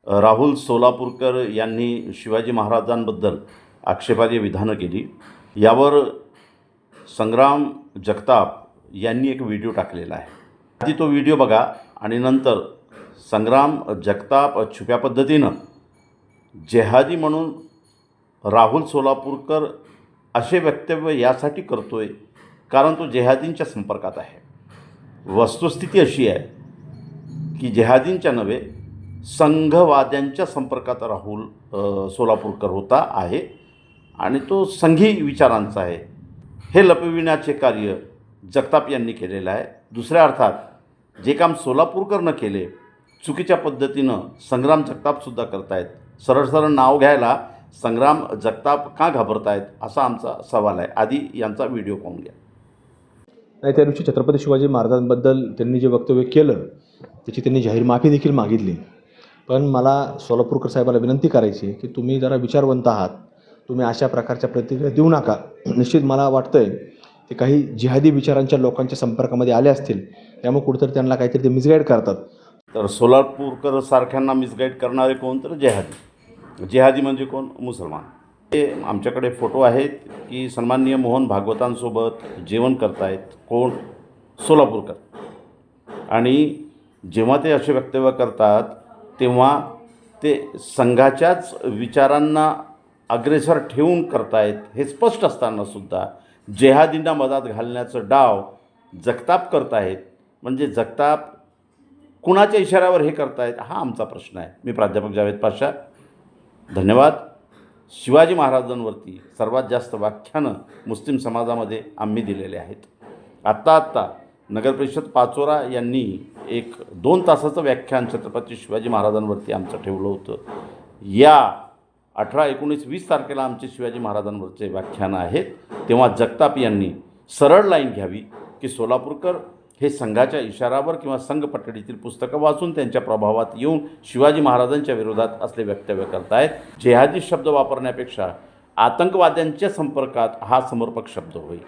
राहुल सोलापूरकर यांनी शिवाजी महाराजांबद्दल आक्षेपार्ह विधानं केली। यावर संग्राम जगताप यांनी एक व्हिडिओ टाकलेला आहे। आधी तो व्हिडिओ बघा आणि नंतर संग्राम जगताप छुप्या पद्धतीनं जेहादी म्हणून राहुल सोलापूरकर असे वक्तव्य यासाठी करतोय कारण तो जेहादींच्या संपर्कात आहे। वस्तुस्थिती अशी आहे की जेहादींच्या नव्हे संघवाद्यांच्या संपर्कात राहुल सोलापूरकर होता आहे आणि तो संघी विचारांचा आहे। हे लपविण्याचे कार्य जगताप यांनी केलेलं आहे। दुसऱ्या अर्थात जे काम सोलापूरकर केले चुकीच्या पद्धतीनं संग्राम जगतापसुद्धा करतायत। सरळ सरळ नाव घ्यायला संग्राम जगताप का घाबरतायत असा आमचा सवाल आहे। आधी यांचा व्हिडिओ पाहून घ्या। नाही, त्या दिवशी छत्रपती शिवाजी महाराजांबद्दल त्यांनी जे वक्तव्य केलं त्याची त्यांनी जाहीर माफी देखील मागितली। पण मला सोलापूरकर साहेबाला विनंती करायची आहे की तुम्ही जरा विचारवंत आहात, तुम्ही अशा प्रकारच्या प्रतिक्रिया देऊ नका। निश्चित मला वाटतं आहे ते काही जिहादी विचारांच्या लोकांच्या संपर्कामध्ये आले असतील, त्यामुळे कुठेतरी त्यांना काहीतरी ते मिसगाईड करतात। तर सोलापूरकर सारख्यांना मिसगाईड करणारे कोण? तर जेहादी। जेहादी म्हणजे कोण? मुसलमान। ते आमच्याकडे फोटो आहेत की सन्माननीय मोहन भागवतांसोबत जेवण करतायत। कोण? सोलापूरकर। आणि जेव्हा ते असे वक्तव्य करतात तेव्हा ते संघाच्याच विचारांना अग्रेसर ठेवून करतायत हे स्पष्ट असतानासुद्धा जेहादींना मदत घालण्याचं डाव जगताप करतायत। म्हणजे जगताप कुणाच्या इशाऱ्यावर हे करतायत हा आमचा प्रश्न आहे। मी प्राध्यापक जावेद पाशा, धन्यवाद। शिवाजी महाराजांवरती सर्वात जास्त व्याख्यानं मुस्लिम समाजामध्ये आम्ही दिलेले आहेत। आत्ता नगरपरिषद पाचोरा यांनी एक 2 तासाचं व्याख्यान छत्रपती शिवाजी महाराजांवरती आमचं ठेवलं होतं। या 18, 19, 20 तारखेला आमचे शिवाजी महाराजांवरचे व्याख्यानं आहेत। तेव्हा जगताप यांनी सरळ लाईन घ्यावी की सोलापूरकर हे संघाच्या इशारावर किंवा संघ पठडीतील पुस्तकं वाचून त्यांच्या प्रभावात येऊन शिवाजी महाराजांच्या विरोधात असले वक्तव्य करतायत। जेहादी शब्द वापरण्यापेक्षा आतंकवाद्यांच्या संपर्कात हा समर्पक शब्द होईल।